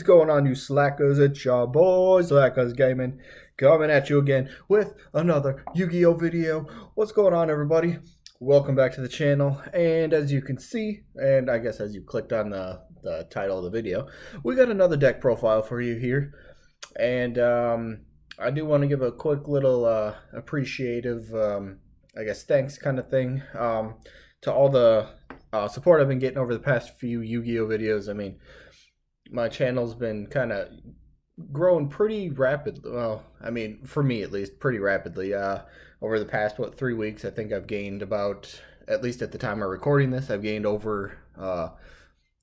is going on, you slackers? It's your boy Slackers Gaming coming at you again with another Yu-Gi-Oh video. What's going on, everybody? Welcome back to the channel. And as you can see, and I guess as you clicked on the title of the video, we got another deck profile for you here. And I do want to give a quick little appreciative, I guess, thanks kind of thing to all the support I've been getting over the past few Yu-Gi-Oh videos. I mean, my channel's been kind of growing pretty rapidly. Well, I mean, for me at least, pretty rapidly. Over the past 3 weeks, I think I've gained about, at least at the time of recording this, I've gained over I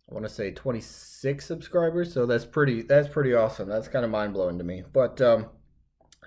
want to say 26 subscribers. So that's pretty awesome. That's kind of mind blowing to me. But I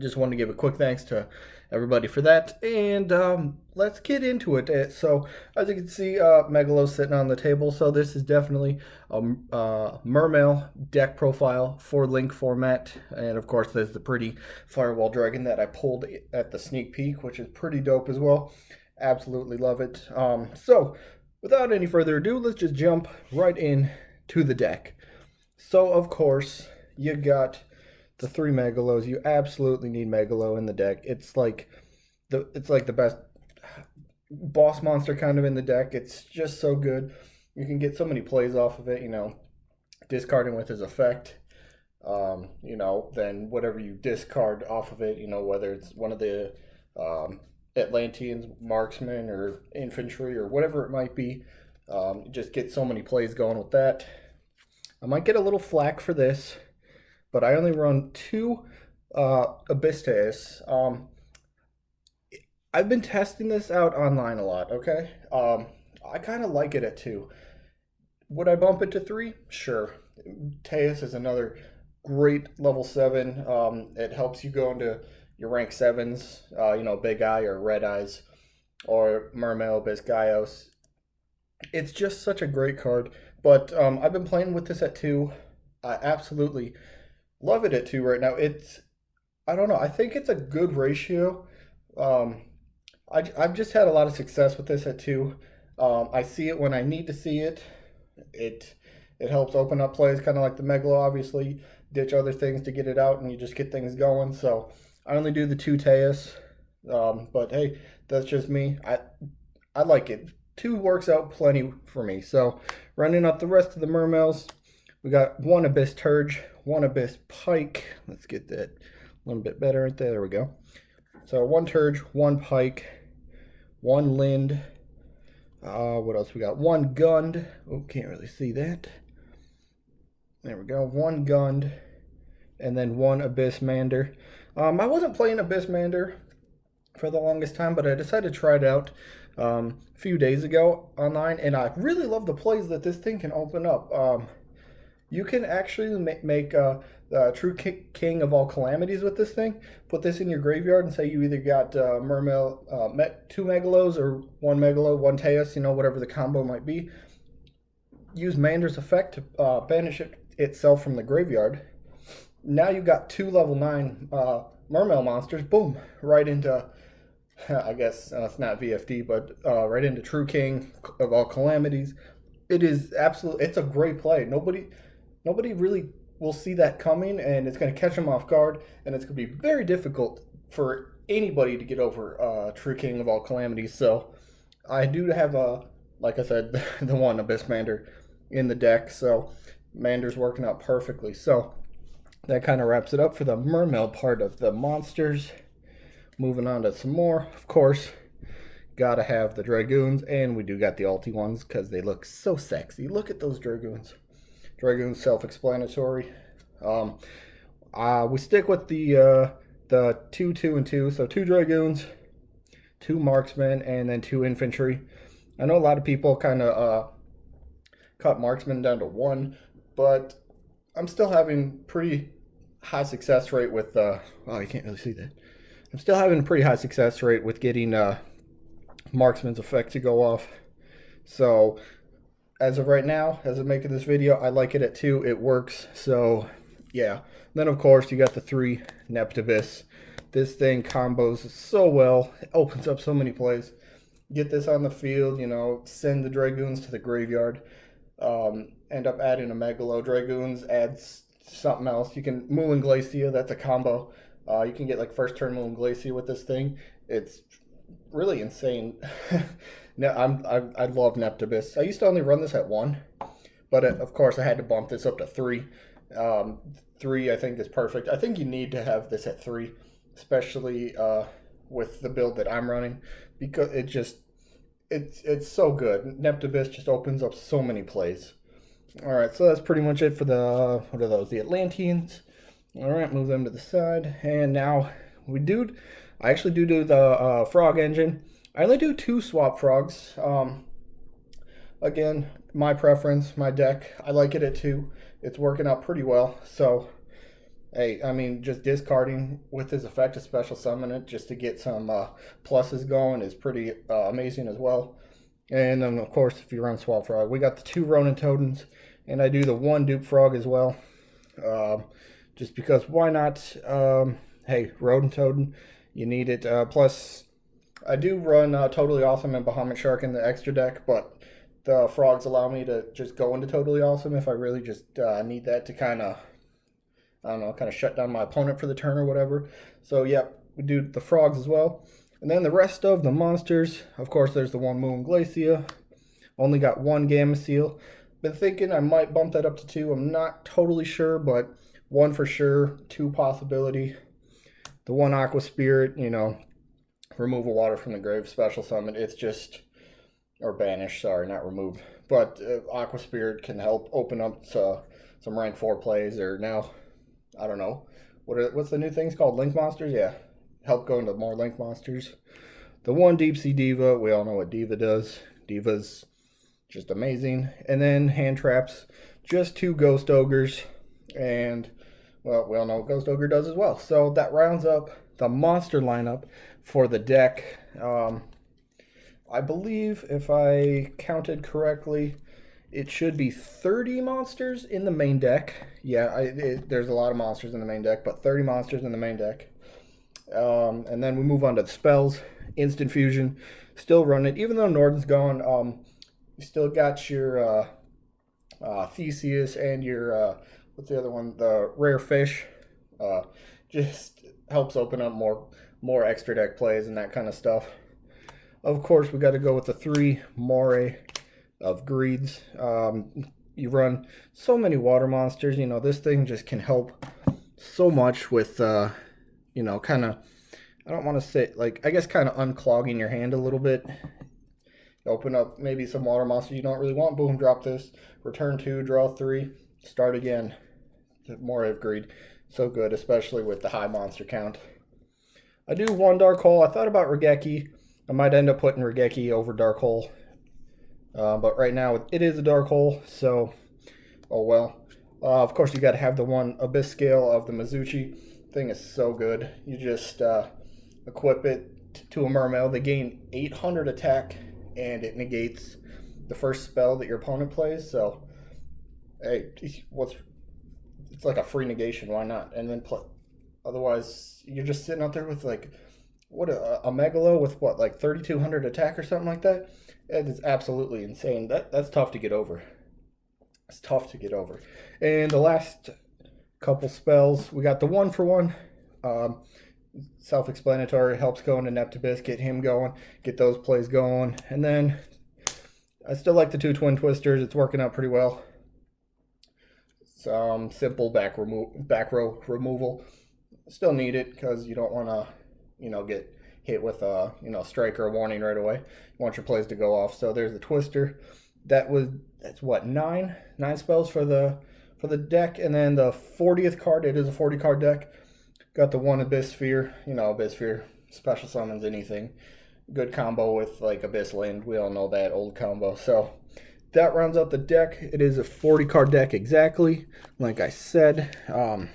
just want to give a quick thanks to everybody for that, and let's get into it. So as you can see, Megalo sitting on the table. So this is definitely a Mermail deck profile for link format, and of course there's the pretty Firewall Dragon that I pulled at the sneak peek, which is pretty dope as well. Absolutely love it. So without any further ado, let's just jump right in to the deck. So of course you got the 3 Megalos. You absolutely need Megalo in the deck. It's like the best boss monster kind of in the deck. It's just so good. You can get so many plays off of it, you know, discarding with his effect. You know, then whatever you discard off of it, you know, whether it's one of the Atlanteans, marksman, or infantry, or whatever it might be, just get so many plays going with that. I might get a little flack for this, but I only run 2 Abyssteus. I've been testing this out online a lot, okay? I kind of like it at 2. Would I bump it to 3? Sure. Teus is another great level 7. It helps you go into your rank 7s, you know, Big Eye or Red Eyes, or Mermail, Biscayos. It's just such a great card. But I've been playing with this at 2. I absolutely love it at 2 right now. I don't know, I think it's a good ratio. I've just had a lot of success with this at 2. I see it when I need to see it. It helps open up plays, kind of like the Megalo, obviously. Ditch other things to get it out, and you just get things going. So I only do the 2 Teus. But hey, that's just me. I like it. 2 works out plenty for me. So running up the rest of the Mermails, we got 1 Abyss Turge, 1 Abyss Pike. Let's get that a little bit better right there. There we go. So 1 Turge, 1 Pike, 1 Lind. What else we got? 1 Gund. Oh, can't really see that. There we go. 1 Gund, and then 1 Abyss Mander. I wasn't playing Abyss Mander for the longest time, but I decided to try it out a few days ago online, and I really love the plays that this thing can open up. You can actually make the true king of all calamities with this thing. Put this in your graveyard and say you either got Mermail, 2 Megalos, or 1 Megalo, 1 Teus, you know, whatever the combo might be. Use Mander's effect to banish it itself from the graveyard. Now you got 2 level 9 Mermail monsters. Boom, right into, I guess it's not VFD, but right into true king of all calamities. It is absolutely, it's a great play. Nobody really will see that coming, and it's going to catch them off guard, and it's going to be very difficult for anybody to get over True King of all calamities. So I do have like I said, the 1 Abyss Mander in the deck, so Mander's working out perfectly. So that kind of wraps it up for the Mermail part of the monsters. Moving on to some more, of course. Gotta have the Dragoons, and we do got the ulti ones because they look so sexy. Look at those Dragoons. Dragoons, self-explanatory. We stick with the 2, 2, and 2. So 2 Dragoons, 2 Marksmen, and then 2 Infantry. I know a lot of people kind of cut Marksmen down to 1, but I'm still having pretty high success rate with. Oh, you can't really see that. I'm still having a pretty high success rate with getting Marksman's effect to go off. So as of right now, as I'm making this video, I like it at 2. It works. So yeah. Then of course you got the 3 Neptibus. This thing combos so well. It opens up so many plays. Get this on the field, you know, send the Dragoons to the graveyard. End up adding a Megalo. Dragoons adds something else. You can Moulin Glacia, that's a combo. You can get like first turn Moulin Glacia with this thing. It's really insane. No, I love Neptibus. I used to only run this at 1, but of course I had to bump this up to 3. 3 I think is perfect. I think you need to have this at 3, especially with the build that I'm running, because it's so good. Neptibus just opens up so many plays. All right, so that's pretty much it for the, what are those? The Atlanteans. All right, move them to the side, and now I actually do the frog engine. I only do 2 swap frogs. Again, my preference, my deck. I like it at 2. It's working out pretty well. So, hey, I mean, just discarding with his effect of special summon it just to get some pluses going is pretty amazing as well. And then, of course, if you run swap frog, we got the 2 Ronin Totems, and I do the 1 dupe frog as well. Just because, why not? Hey, Ronin Totem, you need it. Plus, I do run Totally Awesome and Bahamut Shark in the extra deck, but the frogs allow me to just go into Totally Awesome if I really just need that to kind of, I don't know, kind of shut down my opponent for the turn or whatever. So, yep, we do the frogs as well. And then the rest of the monsters, of course, there's the 1 Moon Glacia. Only got 1 Gamma Seal. Been thinking I might bump that up to 2. I'm not totally sure, but 1 for sure, 2 possibility. The 1 Aqua Spirit, you know, remove a water from the grave, special summon. It's just, or banish, sorry, not remove. But Aqua Spirit can help open up some rank 4 plays, or now, I don't know. What's the new things called? Link Monsters? Yeah. Help go into more Link Monsters. The 1 Deep Sea Diva, we all know what Diva does. Diva's just amazing. And then hand traps, just 2 Ghost Ogres, and, well, we all know what Ghost Ogre does as well. So that rounds up the monster lineup for the deck. I believe, if I counted correctly, it should be 30 monsters in the main deck. Yeah, there's a lot of monsters in the main deck, but 30 monsters in the main deck. And then we move on to the spells. Instant Fusion, still running. Even though Norden's gone, you still got your Theseus and your, what's the other one? The Rare Fish. Just helps open up more extra deck plays and that kind of stuff. Of course, we got to go with the 3 Moray of Greeds. You run so many water monsters. You know, this thing just can help so much with... you know, kind of, I don't want to say, like, I guess kind of unclogging your hand a little bit. Open up maybe some water monster you don't really want. Boom, drop this. Return 2, draw 3, start again. More of Greed. So good, especially with the high monster count. I do 1 Dark Hole. I thought about Regeki. I might end up putting Regeki over Dark Hole. But right now, it is a Dark Hole, so, oh well. Of course, you got to have the 1 Abyss Scale of the Mizuchi. Thing is so good. You just equip it to a Mermail. They gain 800 attack, and it negates the first spell that your opponent plays. So, hey, it's like a free negation. Why not? And then otherwise, you're just sitting out there with like what a Megalo with what, like 3,200 attack or something like that. It is absolutely insane. That's tough to get over. It's tough to get over. And the last couple spells, we got the 1 for 1. Self-explanatory, helps go into Neptibus, get him going, get those plays going. And then I still like the 2 Twin Twisters. It's working out pretty well. Some simple back row removal. Still need it because you don't want to, you know, get hit with a, you know, strike or a warning right away. You want your plays to go off. So there's the Twister. That's what, 9 spells for the deck. And then the 40th card, it is a 40 card deck. Got the 1 Abyss Sphere. You know, Abyss Sphere special summons anything. Good combo with like Abyss Land. We all know that old combo. So that rounds out the deck. It is a 40 card deck exactly. Like I said, oh,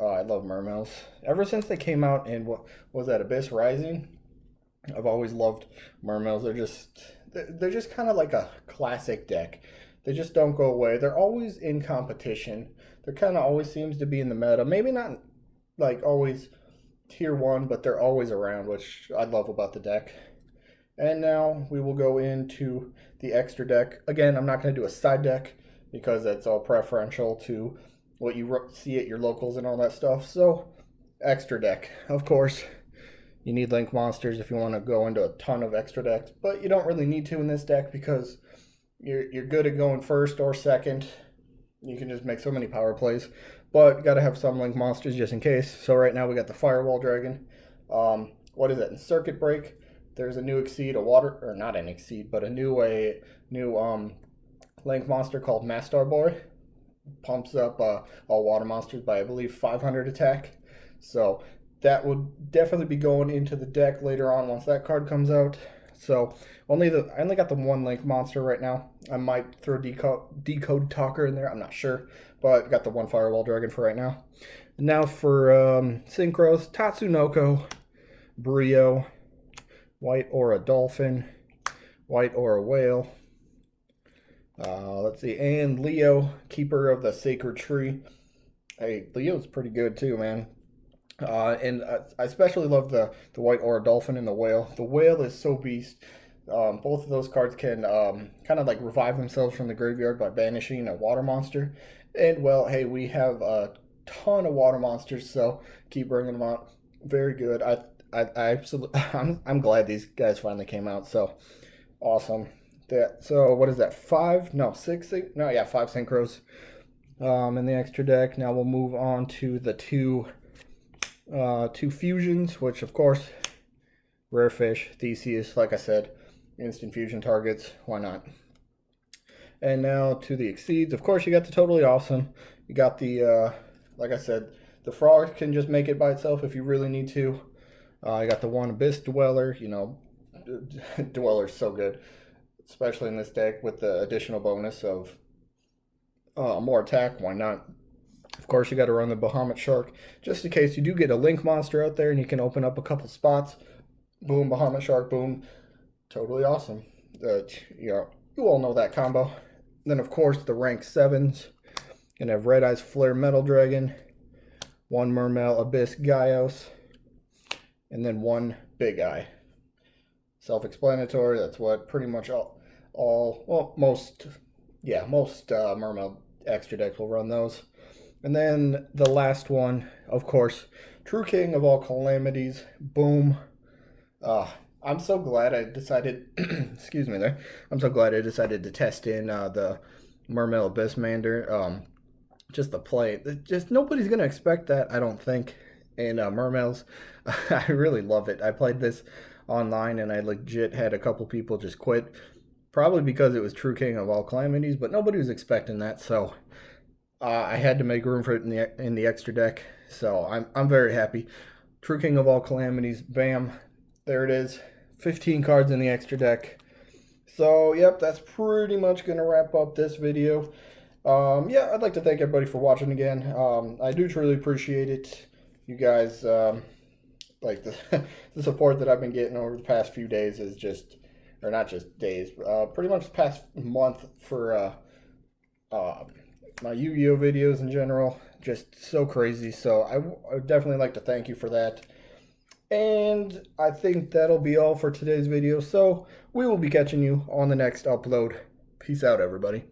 I love Mermails. Ever since they came out in, what was that, Abyss Rising? I've always loved Mermails. They're just kind of like a classic deck. They just don't go away. They're always in competition. There kind of always seems to be in the meta. Maybe not like always tier 1, but they're always around, which I love about the deck. And now we will go into the extra deck. Again, I'm not going to do a side deck because that's all preferential to what you see at your locals and all that stuff. So, extra deck, of course. You need link monsters if you want to go into a ton of extra decks, but you don't really need to in this deck because you're good at going first or second. You can just make so many power plays, but got to have some link monsters just in case. So right now we got the Firewall Dragon. What is it? In Circuit Break, there's a new exceed, a water, or not an exceed, but a new link monster called Mastar Boy. Pumps up all water monsters by, I believe, 500 attack. So that would definitely be going into the deck later on once that card comes out. So I only got the one link monster right now. I might throw Decode Talker in there. I'm not sure, but got the one Firewall Dragon for right now. Now for Synchros, Tatsunoko, Brio, White Aura Dolphin, White Aura Whale. Let's see, and Leo, Keeper of the Sacred Tree. Hey, Leo's pretty good too, man. And I especially love the White Aura Dolphin and the Whale. The Whale is so beast. Both of those cards can kind of like revive themselves from the graveyard by banishing a water monster. And well, hey, we have a ton of water monsters, so keep bringing them out. Very good. I absolutely, I'm glad these guys finally came out. So awesome. So what is that? 5? No, 6? No, yeah, 5 synchros in the extra deck. Now we'll move on to the two fusions, which of course, Rare Fish, Theseus, like I said, instant fusion targets. Why not? And now to the exceeds. Of course, you got the Totally Awesome. You got the like I said, the frog can just make it by itself if you really need to. I got the one Abyss Dweller. You know, Dweller's so good, especially in this deck with the additional bonus of more attack. Why not? Of course, you got to run the Bahamut Shark just in case you do get a link monster out there and you can open up a couple spots. Boom, Bahamut Shark, boom. Totally Awesome. You all know that combo. Then, of course, the rank 7s. Gonna have Red Eyes Flare Metal Dragon, one Mermail Abyss Gaios, and then one Big Eye. Self-explanatory. That's what pretty much most Mermail extra decks will run those. And then the last one, of course, True King of All Calamities. Boom. I'm so glad I decided, excuse me there, I'm so glad I decided to test in the Mermail Abyss Mander. Just the play. Just nobody's going to expect that, I don't think, in Mermails. I really love it. I played this online and I legit had a couple people just quit. Probably because it was True King of All Calamities, but nobody was expecting that, so I had to make room for it in the extra deck. So I'm very happy. True King of All Calamities, bam, there it is. 15 cards in the extra deck. So yep, that's pretty much gonna wrap up this video. Yeah, I'd like to thank everybody for watching again. I do truly appreciate it. You guys, like the support that I've been getting over the past few days is just, or not just days, pretty much the past month for my Yu-Gi-Oh videos in general. Just so crazy. So I would definitely like to thank you for that. And I think that'll be all for today's video. So we will be catching you on the next upload. Peace out, everybody.